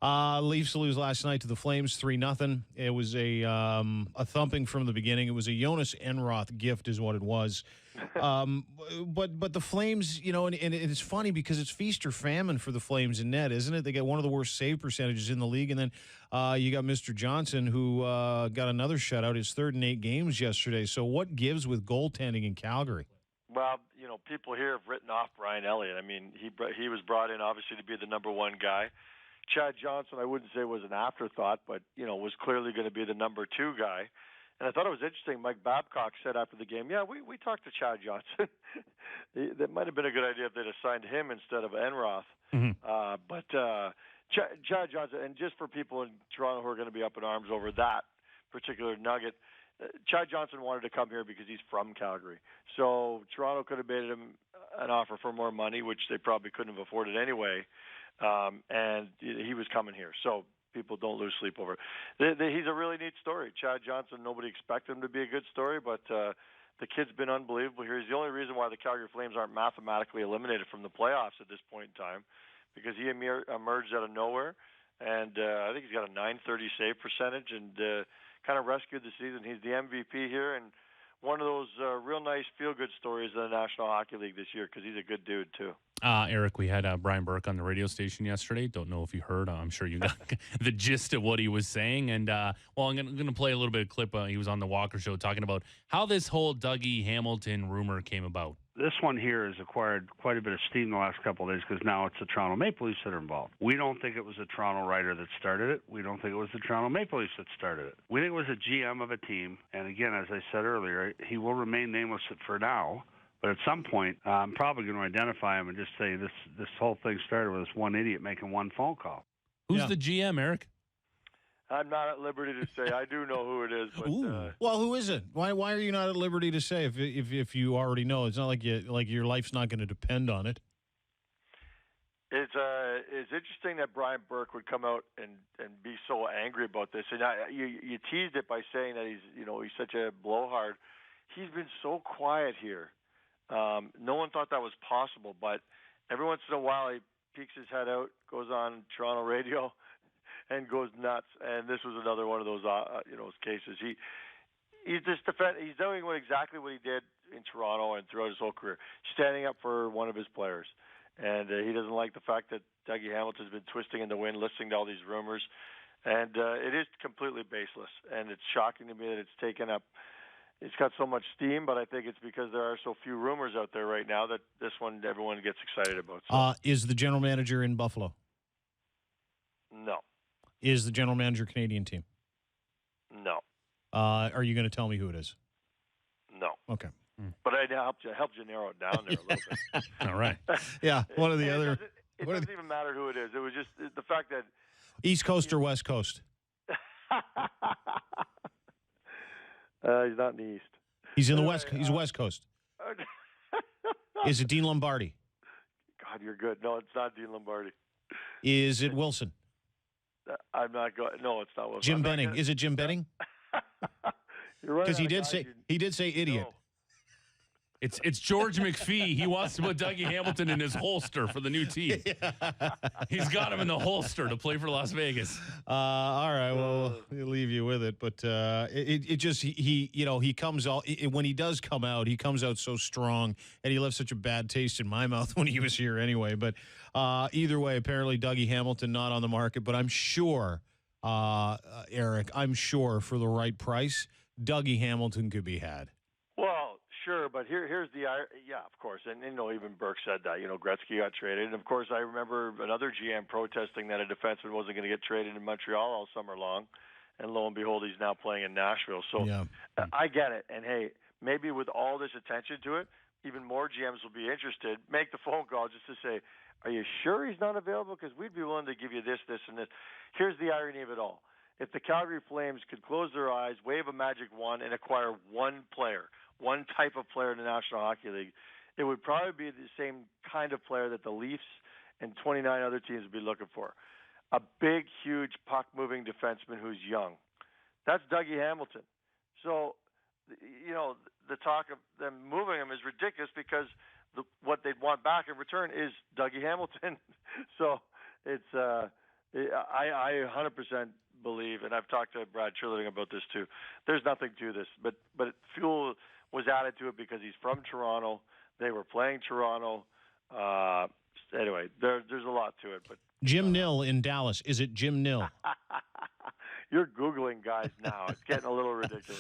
Leafs lose last night to the Flames 3-0. It was a thumping from the beginning. It was a Jonas Enroth gift is what it was. But the Flames, and it's funny because it's feast or famine for the Flames in net, isn't it? They get one of the worst save percentages in the league. And then you got Mr. Johnson, who got another shutout, his third in 8 games yesterday. So what gives with goaltending in Calgary? Well, people here have written off Brian Elliott. I mean, he was brought in, obviously, to be the number one guy. Chad Johnson, I wouldn't say was an afterthought, but, was clearly going to be the number 2 guy. And I thought it was interesting. Mike Babcock said after the game, we talked to Chad Johnson. That might have been a good idea if they'd assigned him instead of Enroth. Mm-hmm. But Chad Johnson, and just for people in Toronto who are going to be up in arms over that particular nugget, Chad Johnson wanted to come here because he's from Calgary. So Toronto could have made him an offer for more money, which they probably couldn't have afforded anyway. And he was coming here. So people don't lose sleep over it. He's a really neat story. Chad Johnson, nobody expected him to be a good story, but the kid's been unbelievable here. He's the only reason why the Calgary Flames aren't mathematically eliminated from the playoffs at this point in time, because he emerged out of nowhere. And I think he's got a .930 save percentage and kind of rescued the season. He's the MVP here and one of those real nice feel-good stories in the National Hockey League this year because he's a good dude, too. Eric, we had Brian Burke on the radio station yesterday. Don't know if you heard. I'm sure you got the gist of what he was saying. And, I'm going to play a little bit of clip. He was on the Walker Show talking about how this whole Dougie Hamilton rumor came about. This one here has acquired quite a bit of steam the last couple of days because now it's the Toronto Maple Leafs that are involved. We don't think it was a Toronto writer that started it. We don't think it was the Toronto Maple Leafs that started it. We think it was a GM of a team. And again, as I said earlier, he will remain nameless for now. But at some point, I'm probably going to identify him and just say this whole thing started with this one idiot making one phone call. Who's the GM, Eric? I'm not at liberty to say. I do know who it is. But, well, who is it? Why are you not at liberty to say if you already know? It's not like your life's not going to depend on it. It's interesting that Brian Burke would come out and be so angry about this. And you teased it by saying that he's such a blowhard. He's been so quiet here. No one thought that was possible, but every once in a while he peeks his head out, goes on Toronto radio, and goes nuts. And this was another one of those cases. He's doing exactly what he did in Toronto and throughout his whole career, standing up for one of his players. And he doesn't like the fact that Dougie Hamilton's been twisting in the wind, listening to all these rumors. And it is completely baseless. And it's shocking to me that it's taken up. It's got so much steam, but I think it's because there are so few rumors out there right now that this one everyone gets excited about. So. Is the general manager in Buffalo? No. Is the general manager Canadian team? No. Are you going to tell me who it is? No. Okay. But I helped you narrow it down there a little bit. All right. Yeah, one of the other. It doesn't even matter who it is. It was just the fact that East Coast or West Coast. He's not in the East. He's in the West. He's West Coast. Is it Dean Lombardi? God, you're good. No, it's not Dean Lombardi. Is it Wilson? I'm not going. No, it's not Wilson. Jim Benning. Is it Jim Benning? You're right. Because he did say idiot. No. It's George McPhee. He wants to put Dougie Hamilton in his holster for the new team. He's got him in the holster to play for Las Vegas. All right, well, we'll leave you with it. But he comes out when he does come out. He comes out so strong, and he left such a bad taste in my mouth when he was here anyway. But either way, apparently Dougie Hamilton not on the market. But I'm sure, Eric, for the right price, Dougie Hamilton could be had. Well. Sure, but here's the of course, and even Burke said that. Gretzky got traded, and of course I remember another GM protesting that a defenseman wasn't going to get traded in Montreal all summer long, and lo and behold, he's now playing in Nashville. So I get it, and hey, maybe with all this attention to it, even more GMs will be interested. Make the phone call just to say, are you sure he's not available? Because we'd be willing to give you this, and this. Here's the irony of it all: if the Calgary Flames could close their eyes, wave a magic wand, and acquire one player. One type of player in the National Hockey League, it would probably be the same kind of player that the Leafs and 29 other teams would be looking for. A big, huge, puck-moving defenseman who's young. That's Dougie Hamilton. So, the talk of them moving him is ridiculous because what they'd want back in return is Dougie Hamilton. So it's I 100% believe, and I've talked to Brad Trillering about this too. There's nothing to this, but fuel was added to it because he's from Toronto. They were playing Toronto. Anyway, there's a lot to it. But Jim Nill in Dallas. Is it Jim Nill? You're Googling guys now. It's getting a little ridiculous.